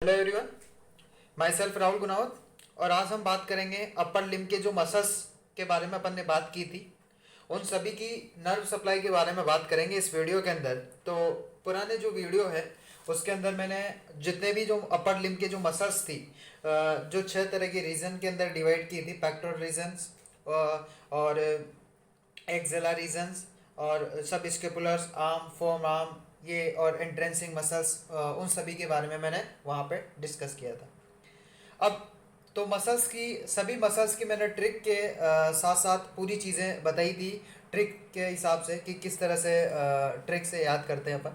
Hello everyone, my self Rahul Gunawat. और आज हम बात करेंगे अपर लिम्ब के जो मसल्स के बारे में अपन ने बात की थी, उन सभी की नर्व सप्लाई के बारे में बात करेंगे इस वीडियो के अंदर। तो पुराने जो वीडियो है उसके अंदर मैंने जितने भी जो अपर लिम्ब के जो मसल्स थी, जो 6 तरह के रीजन के अंदर डिवाइड की थी, पेक्टोरल रीजन्स और एक्सेलर रीजन्स और सब स्केपुलर्स, आर्म, फोम आर्म, ये और एंट्रेंसिंग मसल्स, उन सभी के बारे में मैंने वहाँ पे डिस्कस किया था। अब तो मसल्स की, सभी मसल्स की मैंने ट्रिक के साथ साथ पूरी चीज़ें बताई थी, ट्रिक के हिसाब से कि किस तरह से ट्रिक से याद करते हैं अपन।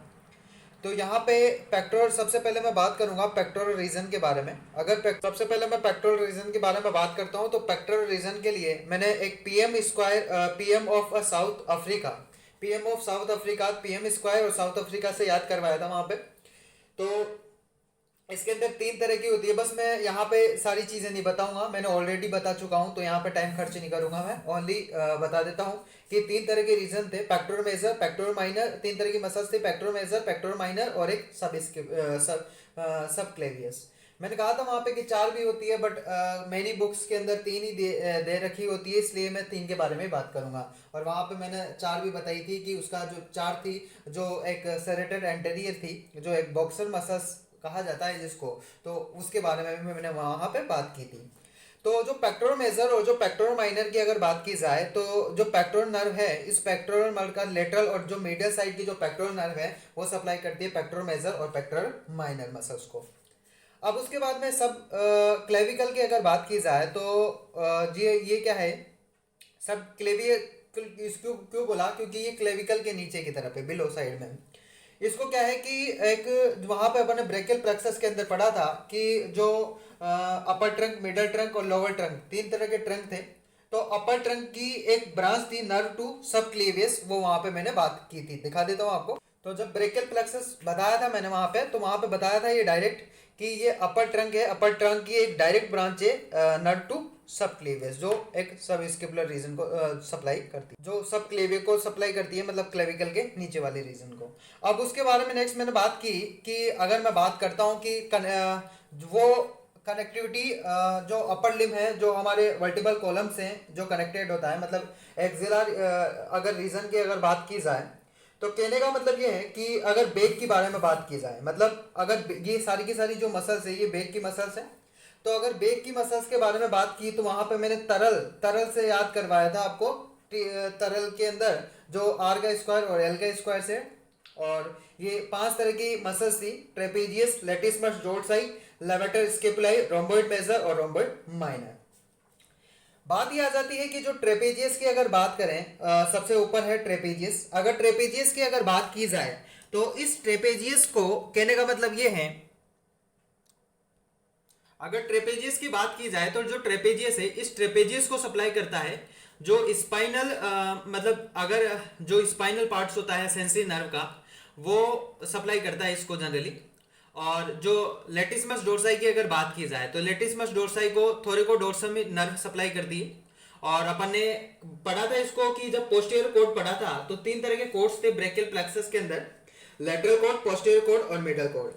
तो यहाँ पे पेक्टोरल, सबसे पहले मैं बात करूंगा पेक्टोरल रीजन के बारे में। सबसे पहले मैं पेक्टोरल रीजन के बारे में बात करता हूँ, तो पेक्टोरल रीजन के लिए मैंने एक PM of south Africa, PM of south Africa, PM square और साउथ अफ्रीका से याद करवाया था वहाँ पे। तो इसके अंदर 3 तरह की होती है। बस मैं यहाँ पे सारी चीज़ें नहीं बताऊंगा, मैंने ऑलरेडी बता चुका हूँ, तो यहाँ पे टाइम खर्च नहीं करूंगा। मैं ओनली बता देता हूँ कि 3 तरह के रीजन थे, पेक्टोरल मेजर, पेक्टोरल माइनर। 3 तरह की मसल्स थे, पेक्टोरल मेजर, पेक्टोरल माइनर और एक सब क्लेवियस। मैंने कहा था वहाँ पे कि 4 भी होती है, बट मेरी बुक्स के अंदर 3 ही दे रखी होती है, इसलिए मैं 3 के बारे में बात करूंगा। और वहाँ पे मैंने 4 भी बताई थी कि उसका जो 4 थी, जो एक सेरेटल एंटेरियर थी, जो एक बॉक्सर मसल्स कहा जाता है जिसको, तो उसके बारे में भी मैंने वहाँ पे बात की थी। तो जो पेक्टोरल मेजर और जो पेक्टोरल माइनर की अगर बात की जाए, तो जो पेक्टोरल नर्व है, इस पेक्टोरल नर्व का लेटरल और जो मीडियल साइड की जो पेक्टोरल नर्व है वो सप्लाई करती है पेक्टोरल मेजर और पेक्टोरल माइनर मसल्स को। अब उसके बाद में सब क्लेविकल की अगर बात की जाए, तो ये क्या है, सब क्लेवियर, इसको क्यों बोला, क्योंकि ये क्लेविकल के नीचे की तरफ है, बिलो साइड में। इसको क्या है कि एक, वहां पे अपन ने ब्रेकियल प्लेक्सस के अंदर पढ़ा था कि जो अपर ट्रंक, मिडल ट्रंक और लोअर ट्रंक, 3 तरह के ट्रंक थे। तो अपर ट्रंक की एक ब्रांच थी नर्व टू सब क्लेवियस, वो वहां पे मैंने बात की थी, दिखा देता हूँ आपको। तो जब ब्रेकियल प्लेक्सस बताया था मैंने वहां पे, तो वहां पे बताया था ये डायरेक्ट कि ये अपर ट्रंक है, अपर ट्रंक की एक डायरेक्ट ब्रांच है नर्व टू सब क्लेवियस, जो एक सब स्केपुलर रीजन को सप्लाई करती है, जो सब क्लेवियर को सप्लाई करती है, मतलब क्लेविकल के नीचे वाले रीजन को। अब उसके बारे में नेक्स्ट मैंने बात की कि अगर मैं बात करता हूँ कि वो कनेक्टिविटी, जो अपर लिम्ब है, जो हमारे वर्टिबल कॉलम्स हैं, जो कनेक्टेड होता है, मतलब एक्सिलर, अगर रीजन की अगर बात की जाए, तो कहने का मतलब ये है कि अगर बैक के बारे में बात की जाए, मतलब अगर ये सारी की सारी जो मसल्स है ये बैक की मसल्स है, तो अगर बैक की मसल्स के बारे में बात की, तो वहां पे मैंने तरल तरल से याद करवाया था आपको। तरल के अंदर जो आर का स्क्वायर और एल का स्क्वायर से, और ये 5 तरह की मसल्स थी, trapezius, latissimus dorsi, levator scapulae, rhomboid major और रोम्बोइड माइनर। बात ये आ जाती है कि जो ट्रेपेजियस की अगर बात करें, सबसे ऊपर है ट्रेपेजियस। अगर ट्रेपेजियस की अगर बात की जाए, तो इस ट्रेपेजियस को कहने का मतलब ये है, अगर ट्रेपेजियस की बात की जाए, तो जो ट्रेपेजियस है, इस ट्रेपेजियस को सप्लाई करता है जो स्पाइनल, मतलब अगर जो स्पाइनल पार्ट्स होता है सेंसरी नर्व का, वो सप्लाई करता है इसको जनरली। और जो लेटिसमस डोर्साई की अगर बात की जाए, तो लेटिसमस डोर्साई को थोरिकोडोर्सम नर्व सप्लाई करती है। और अपन ने पढ़ा था इसको कि जब पोस्टीरियर कोड पढ़ा था, तो 3 तरह के कोड्स थे ब्रेकियल प्लेक्सस के अंदर, लेटरल कोड, पोस्टीरियर कोड और मिडल कोड।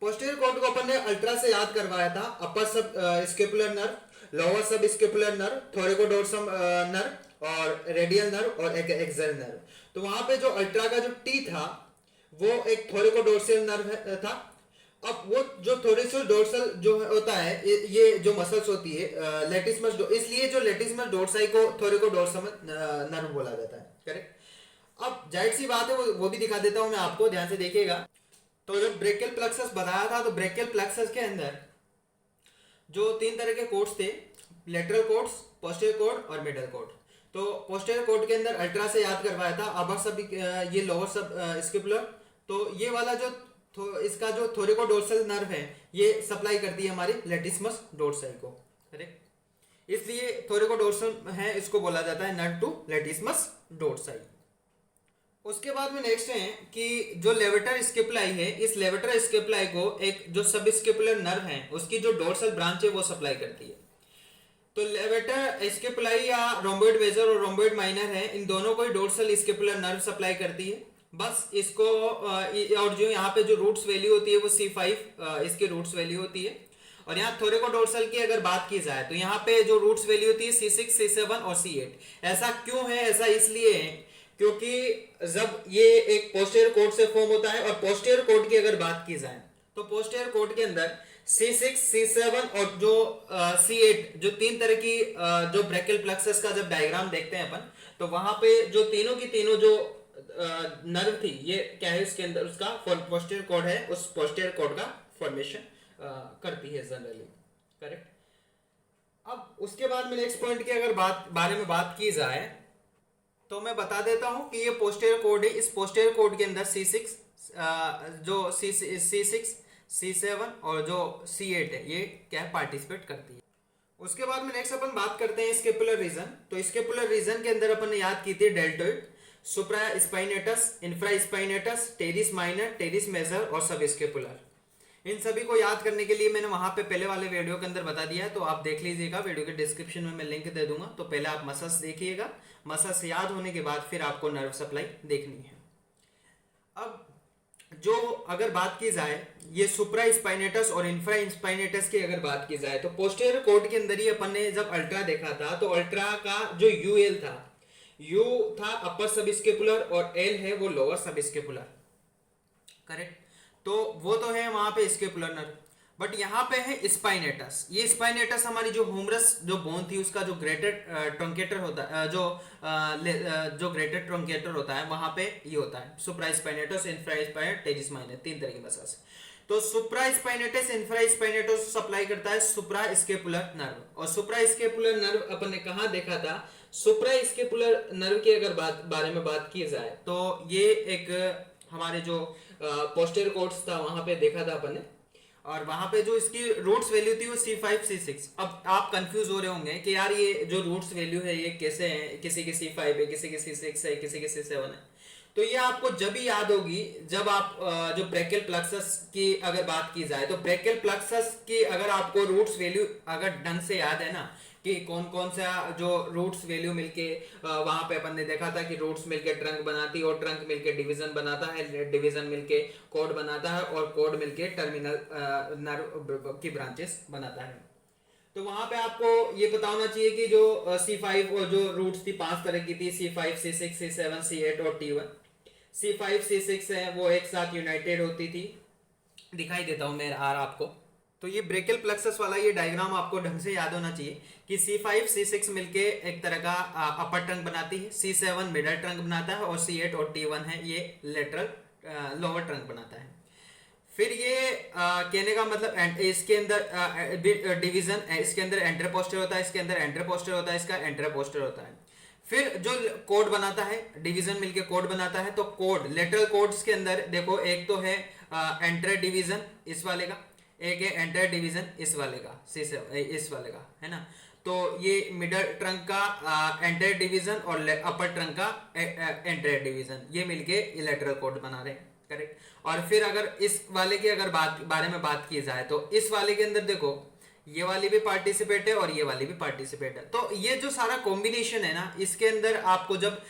पोस्टीरियर कोड को अपन ने अल्ट्रा से याद करवाया था, अपर सब स्केपुलर नर्व, लोअर सब स्केपुलर नर्व, थोरिकोडोर्सम नर्व और रेडियल नर्व और एक एक्सेल नर्व। तो वहां पे जो अल्ट्रा का जो टी था, वो एक थोरिकोडोर्सल नर्व था। अब वो जो थोरिकोडोर्सल डोर्सल जो होता है, ये जो मसल्स होती है लेटिसमस, इसलिए जो लेटिसमस डोर्साई को थोरिकोडोर्सम नर्व बोला जाता है, करेक्ट। अब जाहिर सी बात है, वो भी दिखा देता हूं मैं आपको, ध्यान से देखिएगा। तो जब ब्रेकियल प्लेक्सस बताया था, तो ब्रेकियल प्लेक्सस के अंदर जो 3 तरह के कोड्स थे, लेटरल कोड्स, पोस्टीरियर कोड और मिडल कोड। तो पोस्टीरियर कोड के अंदर अल्ट्रा से याद करवाया था, अपर सब, ये लोअर सब स्केपुलर। तो ये वाला जो इसका जो थोरिकोडोर्सल नर्व है, ये सप्लाई करती है हमारी लेटिसमस डोर्साई को, करेक्ट। इसलिए थोरिकोडोर्सल है, इसको बोला जाता है नर्व टू लेटिसमस डोर्साई। उसके बाद में नेक्स्ट है कि जो लेवेटर स्केपुलाई है, इस लेवेटर स्केपुलाई को एक जो सब स्केपुलर नर्व है, उसकी जो डोर्सल ब्रांच है वो सप्लाई करती है। तो लेवेटर स्केपुलाई या रोम्बोइड मेजर और रोम्बोइड माइनर है, इन दोनों को ही डोर्सल स्केपुलर नर्व सप्लाई करती है। बस इसको और जो यहाँ पे जो रूट्स वैल्यू होती है वो C5 इसकी रूट्स वैल्यू होती है। और यहाँ थोरेकोडोर्सल की अगर बात की जाए तो यहाँ पे जो रूट्स वैल्यू होती है C6, C7 और C8। ऐसा क्यों है? ऐसा इसलिए है क्योंकि जब ये एक पोस्टीरियर कोड से फॉर्म होता है, और पोस्टीरियर कोड की अगर बात की जाए तो पोस्टीरियर कोड के अंदर C6, C7 और जो C8, जो तीन तरह की जो ब्रैकियल प्लेक्सस का जब डायग्राम देखते हैं अपन, तो वहां पे जो तीनों की तीनों जो नर्व थी, ये क्या है इसके अंदर उसका पोस्टीरियर कोड है, उस पोस्टीरियर कोड का फॉर्मेशन करती है जनरली। करेक्ट। अब उसके बाद में नेक्स्ट पॉइंट की अगर बारे में बात की जाए तो मैं बता देता हूं कि ये पोस्टीरियर कोड है। इस पोस्टीरियर कोड के अंदर C6 जो C6, C7 और जो C8 है, ये क्या पार्टिसिपेट करती है। उसके बाद में नेक्स्ट अपन बात करते हैं स्केपुलर रीजन। तो स्केपुलर रीजन के अंदर अपन ने याद की थी deltoid, supraspinatus, infraspinatus, teres minor, teres major और सब स्केपुलर। इन सभी को याद करने के लिए मैंने वहां पे पहले वाले वीडियो के अंदर बता दिया है, तो आप देख लीजिएगा, वीडियो के डिस्क्रिप्शन में मैं लिंक दे दूंगा। तो पहले आप मसल्स देखिएगा, मसल्स याद होने के बाद फिर आपको नर्व सप्लाई देखनी है। अब जो अगर बात की जाए ये सुप्रा स्पाइनेटस और इंफ्रा स्पाइनेटस की अगर बात की जाए तो पोस्टीरियर कोड के अंदर ही अपन ने जब अल्ट्रा देखा था तो अल्ट्रा का जो यूएल था, यू था अपर सबस्केपुलर और एल है वो लोअर सबस्केपुलर। करेक्ट। तो वो तो है वहां पे स्केपुलर नर्व, बट यहाँ पे है स्पाइनेटस। ये स्पाइनेटस हमारी जो ह्यूमरस जो बोन थी उसका जो ग्रेटेड ट्रंकेटर होता है, जो ग्रेटेड ट्रंकेटर होता है वहां पे ये होता है supraspinatus, infraspinatus, teres minor, तीन तरह की मसल्स। तो supraspinatus, infraspinatus supply करता है सुप्रा स्केपुलर नर्व। और सुप्रा स्केपुलर नर्व अपन ने कहा देखा था? सुप्रा स्केपुलर नर्व की अगर बारे में बात की जाए तो ये एक हमारे जो पोस्टीरियर कोड्स था वहां पे देखा था अपन ने, और वहां पे जो इसकी रूट्स वैल्यू थी वो C5, C6। अब आप कंफ्यूज हो रहे होंगे कि यार ये जो रूट्स वैल्यू है ये कैसे है, किसी की C5 है, किसी की C6 है, किसी की C7 है। तो ये आपको जब भी याद होगी जब आप जो ब्रैकियल प्लेक्सस की अगर बात की जाए, तो ब्रैकियल प्लेक्सस की अगर आपको रूट्स वैल्यू अगर ढंग से याद है ना कि कौन कौन सा जो रूट्स वैल्यू मिलके वहां पे अपन ने देखा था कि रूट्स मिलके ट्रंक बनाती है, और ट्रंक मिलके डिवीजन बनाता है, डिवीजन मिलके कोड बनाता है, और कोड मिलके टर्मिनल नर्व की ब्रांचेस बनाता है। तो वहां पे आपको ये पता होना चाहिए कि जो C5 और जो रूट्स थी 5 तरह की थी, C5, C6, C7, C8 और T1। C5, C6 है वो एक साथ यूनाइटेड होती थी। दिखाई देता हूं मैं आर आपको। तो ये ब्रेकियल प्लेक्सस वाला ये डायग्राम आपको ढंग से याद होना चाहिए कि C5, C6 मिलके एक तरह का अपर ट्रंक बनाती है, C7 मिडल ट्रंक बनाता है, और C8 और T1 है ये लेटरल लोअर ट्रंक बनाता है। फिर ये कहने का मतलब इसके अंदर डिवीजन, इसके अंदर एंटरपोस्टर होता है, इसके अंदर एंटरपोस्टर होता है, इसका एंटरपोस्टर होता है। फिर जो कोड बनाता है, डिवीजन मिलके कोड बनाता है, तो कोड लेटरल कोड्स के अंदर देखो, एक तो है एंटर डिवीजन इस वाले का, एक है एंटर डिवीजन इस वाले का, इस वाले का है ना। तो ये मिडल ट्रंक का एंटर डिवीजन और अपर ट्रंक का एंटर डिवीजन, ये मिलके लेटरल कोड बना रहे हैं। करेक्ट। और फिर अगर इस वाले की अगर बारे में बात की जाए तो इस वाले के अंदर देखो ये वाली भी पार्टिसिपेट है और ये वाली भी पार्टिसिपेट है। तो ये जो सारा कॉम्बिनेशन है ना, इसके अंदर आपको जब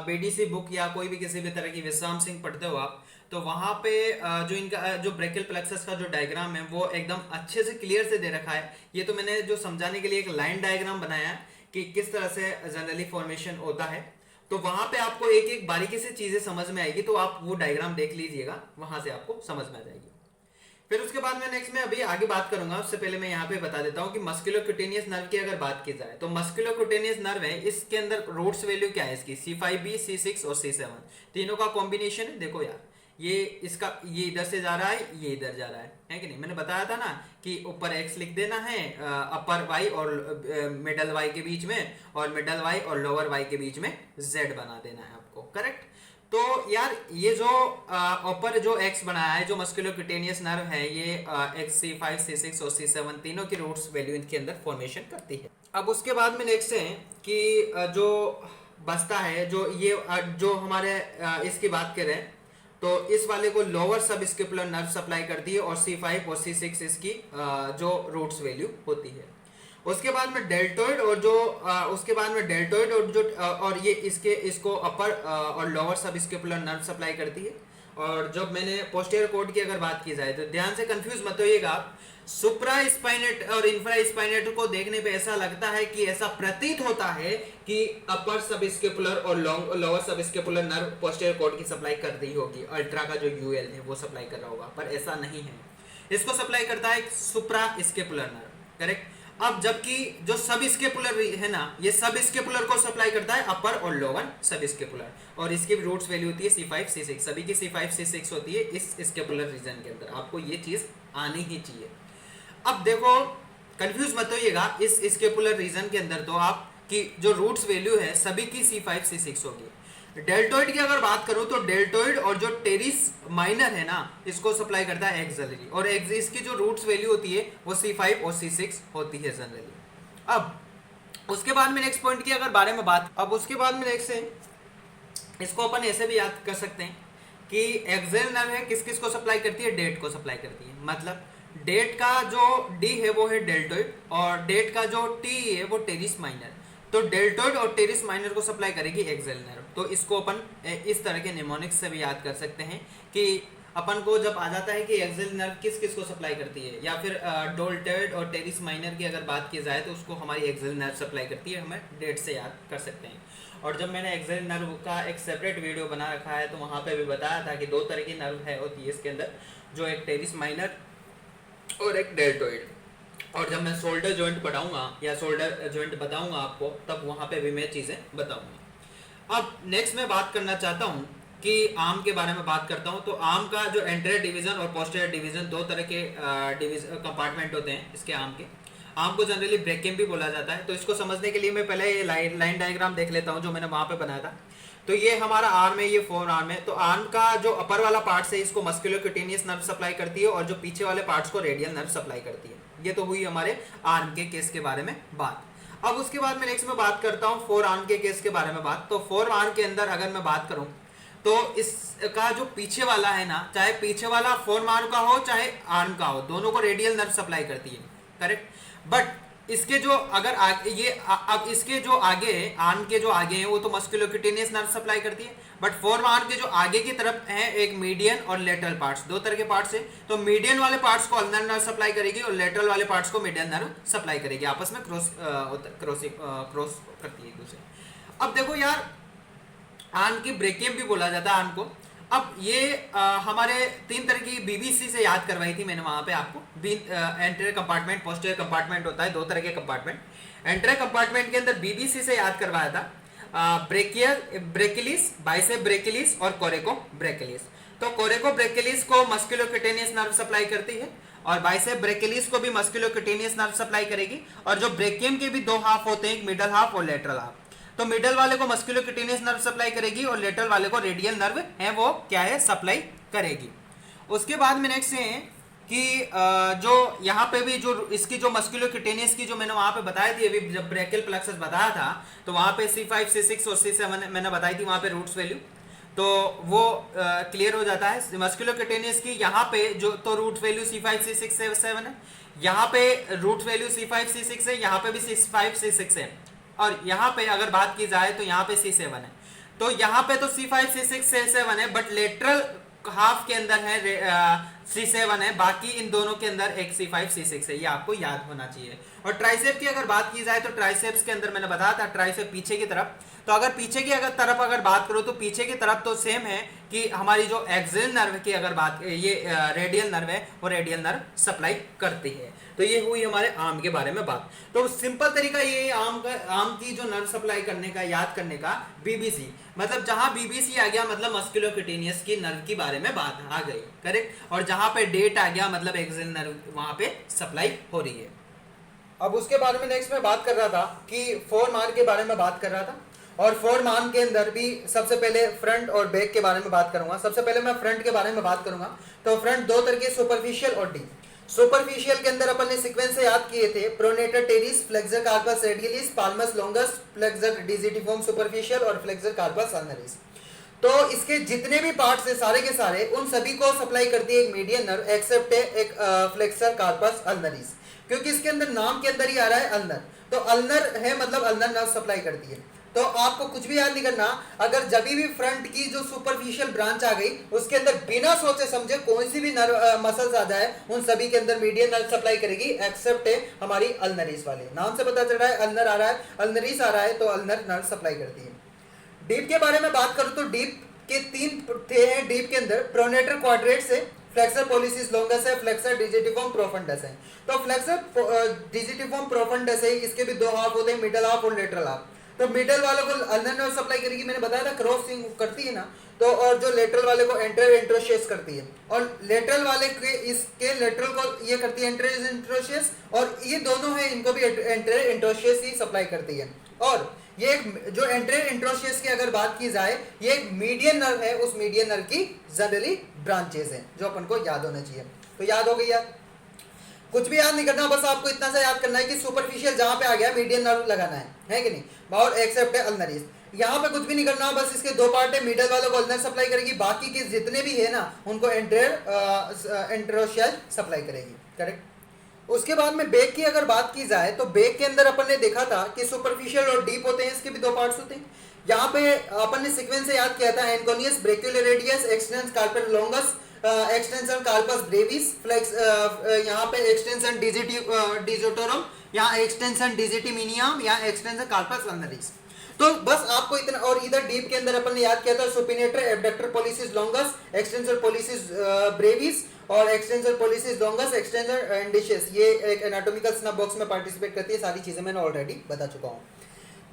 बीडीसी बुक या कोई भी किसी भी तरह की विश्राम सिंह पढ़ते हो आप, तो वहां पे जो इनका जो ब्रेकियल प्लेक्सस का जो डायग्राम है वो एकदम अच्छे से क्लियर से दे रखा है। ये तो मैंने जो समझाने के लिए एक लाइन डायग्राम बनाया है कि किस तरह से जनरली फॉर्मेशन होता है। तो वहां पे आपको एक एक बारीकी से चीजें समझ में आएगी, तो आप वो डायग्राम देख लीजिएगा, वहां से आपको समझ में आ जाएगी। फिर उसके बाद मैं नेक्स्ट में अभी आगे बात करूंगा, उससे पहले मैं यहाँ पे बता देता हूँ कि मस्कुलोक्यूटेनियस नर्व की अगर बात की जाए तो मस्कुलोक्यूटेनियस नर्व है, इसके अंदर रूट्स वैल्यू क्या है इसकी? C5b, C6 और C7, तीनों का कॉम्बिनेशन है। देखो यार ये इसका ये इधर से जा रहा है, ये इधर जा रहा है कि नहीं? मैंने बताया था ना कि ऊपर x लिख देना है अपर y और मिडल y के बीच में, और मिडल y और लोअर y के बीच में z बना देना है आपको। करेक्ट। तो यार ये जो ऊपर जो x बनाया है, जो मस्कुलोक्यूटेनियस नर्व है, ये x C5, C6 और C7 तीनों की रूट्स वैल्यू इनके अंदर फॉर्मेशन करती है। अब उसके बाद में नेक्स्ट है कि जो बचता है, जो ये जो हमारे इसकी बात करें तो इस वाले को लोअर सब स्केपुलर नर्व सप्लाई करती है, और C5 और C6 इसकी जो रूट्स वैल्यू होती है। उसके बाद में डेल्टोइड और जो उसके बाद में डेल्टोइड और जो और ये इसको अपर और लोअर सब स्केपुलर नर्व सप्लाई करती है। और जब मैंने पोस्टीरियर कॉर्ड की अगर बात की जाए तो ध्यान से कंफ्यूज मत होइएगा आप। सुप्रा स्पाइनेट और इंफ्रा स्पाइनेट को देखने पे ऐसा लगता है कि ऐसा प्रतीत होता है कि अपर सब स्केपुलर और लोअर सब स्केपुलर नर्व पोस्टीरियर कॉर्ड की सप्लाई कर रही होगी, अल्ट्रा का जो यूएल है वो सप्लाई कर रहा होगा, पर ऐसा नहीं है। इसको सप्लाई करता है सुप्रा स्केपुलर नर्व, करेक्ट। अब जबकि जो सब स्केपुलर है ना, ये सब स्केपुलर को सप्लाई करता है अपर और लोअर सब स्केपुलर, और इसकी रूट्स वैल्यू होती है C5 C6, सभी की C5 C6 होती है इस स्केपुलर रीजन के अंदर। आपको ये चीज आनी ही चाहिए। अब देखो कंफ्यूज मत होइएगा, इस स्केपुलर रीजन के अंदर तो आप की जो रूट्स वैल्यू है सभी की C5 C6 होगी। डेल्टोइड की अगर बात करूं तो डेल्टोइड और जो टेरिस माइनर है ना, इसको सप्लाई करता है एक्सिलरी, और इसकी जो रूट्स वैल्यू होती है वो C5 और C6 होती है जनरली। अब उसके बाद में नेक्स्ट पॉइंट की अगर बारे में बात, अब उसके बाद में नेक्स्ट है, इसको अपन ऐसे भी याद कर सकते हैं कि एक्सियल नर्व है किस किस को सप्लाई करती है, डेट को सप्लाई करती है। मतलब डेट का जो डी है वो है डेल्टोइड और डेट का जो टी है वो टेरिस माइनर, तो डेल्टोइड और टेरिस माइनर को सप्लाई करेगी एक्सियल नर्व। तो इसको अपन इस तरह के निमोनिक्स से भी याद कर सकते हैं कि अपन को जब आ जाता है कि एक्सियल नर्व किस किस को सप्लाई करती है, या फिर डेल्टोइड और टेरिस माइनर की अगर बात की जाए तो उसको हमारी एक्सियल नर्व सप्लाई करती है, हमें डेट से याद कर सकते हैं। और जब मैंने एक्सियल नर्व का एक सेपरेट वीडियो बना रखा है तो वहाँ पे भी बताया था कि दो तरह की नर्व है होती है इसके अंदर, जो एक टेरिस माइनर और एक डेल्टोइड। और जब मैं शोल्डर जॉइंट पढ़ाऊंगा या शोल्डर जॉइंट बताऊंगा आपको, तब वहाँ पे भी मैं चीज़ें बताऊंगा। अब नेक्स्ट मैं बात करना चाहता हूँ कि आर्म के बारे में बात करता हूँ। तो आर्म का जो एंटीरियर डिवीजन और पोस्टीरियर डिवीजन, दो तरह के कंपार्टमेंट होते हैं इसके आर्म के। आर्म को जनरली ब्रेकियम भी बोला जाता है। तो इसको समझने के लिए मैं पहले ये लाइन डायग्राम देख लेता हूँ जो मैंने वहाँ पे बनाया था। तो ये हमारा आर्म है, ये फोर आर्म है। तो आर्म का जो अपर वाला पार्ट है इसको मस्कुलोक्यूटेनियस नर्व सप्लाई करती है, और जो पीछे वाले पार्ट्स को रेडियल नर्व सप्लाई करती है। ये तो हुई हमारे आर्म के केस के बारे में बात। अब उसके बाद में नेक्स्ट में बात करता हूँ फोर आर्म के केस के बारे में बात। तो फोर आर्म के अंदर अगर मैं बात करूँ तो इसका जो पीछे वाला है ना, चाहे पीछे वाला फोर आर्म का हो चाहे आर्म का हो, दोनों को रेडियल नर्व सप्लाई करती है, करेक्ट। बट इसके जो अगर आगे ये अब इसके जो आगे आर्म के जो आगे हैं वो तो मस्कुलोक्यूटेनियस नर्व सप्लाई करती है। बट फोर आर्म के जो आगे की तरफ है एक मीडियन और लेटरल पार्ट्स, दो तरह के पार्ट्स है। तो मीडियन वाले पार्ट्स को अल्नर नर्व सप्लाई करेगी और लेटरल वाले पार्ट्स को मीडियन नर्व सप्लाई करेगी, आपस में क्रॉस करती है एक दूसरे। अब देखो यार, आर्म की ब्रेकियम भी बोला जाता है आर्म को। अब ये हमारे तीन तरह की बीबीसी से याद करवाई थी मैंने वहां पे आपको। एंटीरियर कंपार्टमेंट, पोस्टीरियर कंपार्टमेंट होता है, दो तरह के कंपार्टमेंट। एंटीरियर कंपार्टमेंट के अंदर बीबीसी से याद करवाया था ब्रेकिलिस, बाइसेप ब्रेकिलिस और कोरेको ब्रेकिलिस। तो कोरेको ब्रेकिलिस को मस्कुलोक्यूटेनियस नर्व सप्लाई करती है और बाइसेप ब्रेकिलिस को भी मस्कुलोक्यूटेनियस नर्व सप्लाई करेगी। और जो ब्रेकियम के भी दो हाफ होते हैं, एक मिडल हाफ और लेटरल हाफ। तो मिडल वाले को मस्कुलोक्यूटेनियस नर्व सप्लाई करेगी और लेटरल वाले को रेडियल नर्व है वो क्या है, सप्लाई करेगी। उसके बाद में नेक्स्ट है कि जो यहाँ पे भी जो इसकी जो मस्कुलोक्यूटेनियस की जो मैंने वहाँ पे बताई थी, अभी जब ब्रेकियल प्लेक्सस बताया था तो वहाँ पे C5 C6 और C7 मैंने बताई थी वहाँ पे रूट्स वैल्यू, तो वो क्लियर हो जाता है। मस्कुलोक्यूटेनियस की यहाँ पे जो तो रूट वैल्यू C5 C6 7 है, यहाँ पे रूट वैल्यू C5 C6 है, यहाँ पे भी C5 C6 है, और यहाँ पे अगर बात की जाए तो यहाँ पे C7 है। तो यहाँ पे तो C5 C6 7 है, बट लेटरल हाफ के अंदर है C7 है, बाकी इन दोनों के अंदर एक C5 C6 है, ये आपको याद होना चाहिए। और ट्राइसेप की अगर बात की जाए तो ट्राइसेप्स के अंदर मैंने बताया था ट्राइसेप पीछे की तरफ। तो अगर पीछे की तरफ अगर बात करो तो पीछे की तरफ तो सेम है कि हमारी जो एक्सियल नर्व की अगर बात, ये रेडियल नर्व है, वो रेडियल नर्व सप्लाई करती है। तो ये हुई हमारे आर्म के बारे में बात। तो सिंपल तरीका ये आर्म की जो नर्व सप्लाई करने का, याद करने का, बीबीसी मतलब जहां बीबीसी आ गया मतलब मस्कुलोक्यूटेनियस की नर्व के बारे में बात आ गई, करेक्ट। और जहां पे डेट आ गया मतलब एक्सियल नर्व वहां पे सप्लाई हो रही है। अब उसके बारे में नेक्स्ट में बात कर रहा था कि फोर आर्म के बारे में बात कर रहा था। और फोर आर्म के अंदर भी सबसे पहले फ्रंट और बैक के बारे में बात करूंगा। सबसे पहले मैं फ्रंट के बारे में बात करूंगा। तो फ्रंट दो तरह के, सुपरफिशियल और डीप। सुपरफिशियल के अंदर अपन ने सीक्वेंस से याद किए थे, pronator teres, flexor carpus radialis, palmaris longus, flexor digitiform superficial और फ्लेक्सर कार्पस अल्नरिस। तो इसके जितने भी पार्ट्स है सारे के सारे, उन सभी को सप्लाई करती है एक मीडियन नर्व, एक्सेप्ट एक फ्लेक्सर कार्पस अल्नरिस। क्योंकि इसके अंदर नाम के अंदर ही आ रहा है अल्नर, तो अल्नर है मतलब अल्नर नर्व सप्लाई करती है। तो आपको कुछ भी याद नहीं करना, अगर जब भी फ्रंट की जो सुपरफिशियल ब्रांच आ गई उसके अंदर बिना सोचे समझे कोई सी भी नर्व मसल्स आ जाए उन सभी के अंदर मीडियन नर्व सप्लाई करेगी, एक्सेप्ट है हमारी अल्नरीज वाले। नाम से पता चल रहा है अल्नर आ रहा है, अल्नरीज आ रहा है, तो अल्नर नर्व सप्लाई करती है। डीप के बारे में बात करूं तो डीप के 3 थे हैं डीप के अंदर, प्रोनेटर क्वाड्रेट्स है, फ्लेक्सर पॉलिसिस लॉन्गस है, फ्लेक्सर डिजिटिफॉर्म प्रोफंडस है। तो फ्लेक्सर डिजिटिफॉर्म प्रोफंडस है, इसके भी 2 हाफ होते हैं, मिडल हाफ और लेटरल हाफ। तो मिडल वाले को अल्नर नर्व सप्लाई करेगी, मैंने बताया था क्रॉसिंग करती है ना, तो और जो लेटरल वाले को एंटर इंट्रोशियस करती है, और लेटरल वाले के इसके लेटरल को ये करती है एंटर इंट्रोशियस, और ये दोनों है इनको भी एंटर इंट्रोशियस ही सप्लाई करती है। और ये एक जो एंटर इंट्रोशियस की अगर बात की जाए, ये एक मीडियन नर्व है, उस मीडियन नर्व की जनरली ब्रांचेस हैं जो अपन को याद होना चाहिए। तो याद हो गई यार, कुछ भी याद नहीं करना, बस आपको इतना सा याद करना है कि सुपरफिशियल जहां पे आ गया मीडियन नर्व लगाना है कि नहीं, और एक्सेप्ट है अल्नरीज। यहाँ पे कुछ भी नहीं करना, बस इसके 2 पार्ट है, मिडल वालों को अल्नर सप्लाई करेगी, बाकी के जितने भी है ना उनको एंट्रोशियल सप्लाई करेगी, करेक्ट। उसके बाद में बेक की अगर बात की जाए तो बेक के अंदर अपन ने देखा था कि सुपरफिशियल और डीप होते हैं, इसके भी 2 पार्ट्स होते हैं। यहाँ पे अपन ने सीक्वेंस से याद किया था, anconeus brachioradialis, extensor carpi longus, extension carpus brevis, flex यहाँ पे एक्सटेंशन डिजिटोरम, यहाँ एक्सटेंशन डिजिटिमिनियम, यहाँ एक्सटेंशन कार्पस अल्नरीज। तो बस आपको इतना, और इधर डीप के अंदर अपन ने याद किया था supinator abductor pollicis longus, extensor pollicis brevis, और extensor pollicis longus, extensor indicis. ये एक एनाटॉमिकल स्नैप बॉक्स में पार्टिसिपेट करती है, सारी चीजें मैंने ऑलरेडी बता चुका हूँ।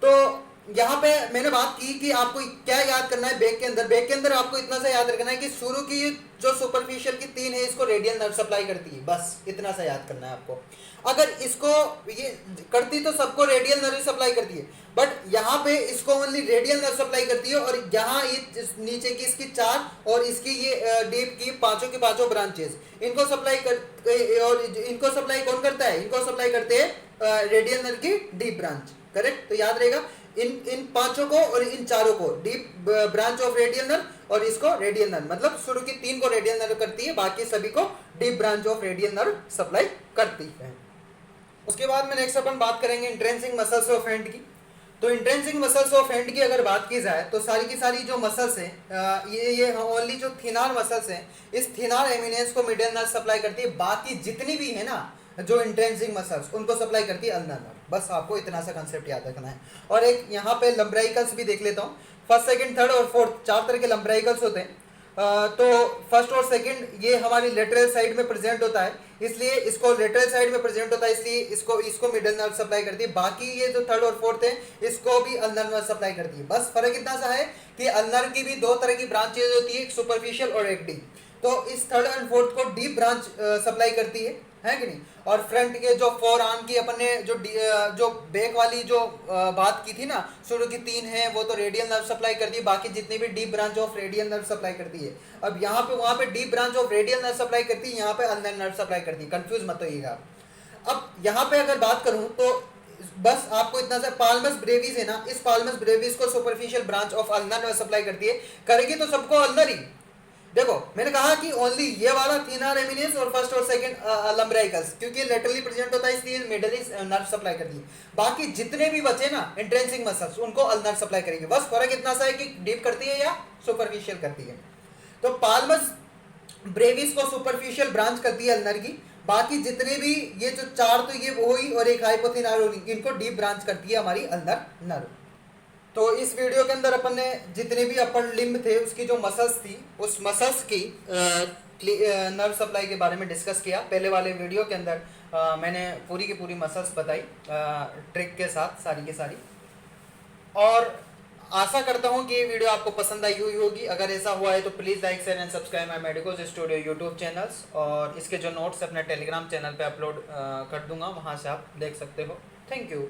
तो यहाँ पे मैंने बात की कि आपको क्या याद करना है बेक के अंदर। बेक के अंदर आपको इतना सा याद रखना है कि शुरू की जो सुपरफिशियल की 3 है इसको रेडियल नर्व सप्लाई करती है, बस इतना सा याद करना है आपको। अगर इसको ये करती तो सबको रेडियल नर्व सप्लाई करती है, बट यहाँ पे इसको ओनली रेडियल नर्व सप्लाई करती है, और यहाँ ये नीचे की इसकी 4 और इसकी ये डीप की पांचों के पांचों ब्रांचेस इनको सप्लाई कर, और इनको सप्लाई कौन करता है, इनको सप्लाई करते हैं रेडियल नर्व की डीप ब्रांच, करेक्ट। तो याद रहेगा इन पांचों को और इन चारों को deep branch of radial nerve, और इसको रेडियल नर्व, मतलब शुरू की 3 को रेडियल नर्व करती है, बाकी सभी को deep branch of radial nerve supply करती है। उसके बाद में नेक्स्ट अपन बात करेंगे इंट्रेंसिक मसल्स ऑफ हैंड की। तो इंट्रेंसिक मसल्स ऑफ हैंड की अगर बात की जाए तो सारी की सारी जो मसल्स हैं, ये ओनली जो थिनार मसल्स हैं, इस थिनार एमिनेंस को मीडियल नर्व सप्लाई करती है, बाकी जितनी भी है ना जो इंट्रेंसिक मसल्स उनको सप्लाई करती है अल्नर नर्व। बस आपको इतना सा कंसेप्ट याद रखना है। और एक यहाँ पे लंब्राइकल्स भी देख लेता हूँ, फर्स्ट सेकंड थर्ड और फोर्थ 4 तरह के लंब्राइकल्स होते हैं। तो फर्स्ट और सेकंड ये हमारी लेटरल साइड में प्रेजेंट होता है, इसलिए इसको लेटरल साइड में प्रेजेंट होता है, इसलिए इसको मिडल नर्व सप्लाई करती है। बाकी ये जो थर्ड और फोर्थ है इसको भी अल्नर नर्व सप्लाई करती है। बस फर्क इतना सा है कि अल्नर की भी 2 तरह की ब्रांचेज होती है, एक सुपरफिशियल और एक डीप। तो इस थर्ड एंड फोर्थ को डीप ब्रांच सप्लाई करती है कि नहीं। और फ्रंट के जो फोर आर्म की अपन ने जो बैक वाली जो बात की थी ना, शुरू की 3 है वो तो रेडियल नर्व सप्लाई करती है, बाकी जितनी भी deep branch of radial nerve supply करती है। अब यहाँ पे वहाँ पे deep branch of radial nerve supply करती है, यहाँ पे अल्नर नर्व सप्लाई करती है, कंफ्यूज मत होइएगा। अब यहाँ पे अगर बात करूँ तो बस आपको इतना सा, पाल्मस ब्रेविस है ना, इस पाल्मस ब्रेविस को superficial branch of ulnar nerve supply करती है, करेगी तो सबको अल्नर ही। देखो मैंने कहा कि ओनली ये वाला थिनर एमिनेंस और फर्स्ट और सेकंड लंब्राइकल्स, क्योंकि लेटरली प्रेजेंट होता है इसलिए मिडल नर्व सप्लाई करती है। बाकी जितने भी बचे ना इंट्रेंसिक मसल्स उनको अल्नर सप्लाई करेगी। बस फर्क इतना सा है कि डीप करती है या सुपरफिशियल करती है। तो पाल्मस ब्रेविस को सुपरफिशियल ब्रांच करती है अल्नर की, बाकी जितने भी ये जो 4 तो ये वो हुई और एक हाइपोथिनार होगी, इनको डीप ब्रांच करती है हमारी अल्नर नर्व। तो इस वीडियो के अंदर अपन ने जितने भी अपर लिम्ब थे उसकी जो मसल्स थी उस मसल्स की नर्व सप्लाई के बारे में डिस्कस किया। पहले वाले वीडियो के अंदर मैंने पूरी की पूरी मसल्स बताई ट्रिक के साथ सारी की सारी, और आशा करता हूँ कि ये वीडियो आपको पसंद आई हुई होगी। अगर ऐसा हुआ है तो please like share and subscribe my medicos studio YouTube channels, और इसके जो नोट्स अपने टेलीग्राम चैनल पे अपलोड कर दूंगा, वहाँ से आप देख सकते हो। Thank you.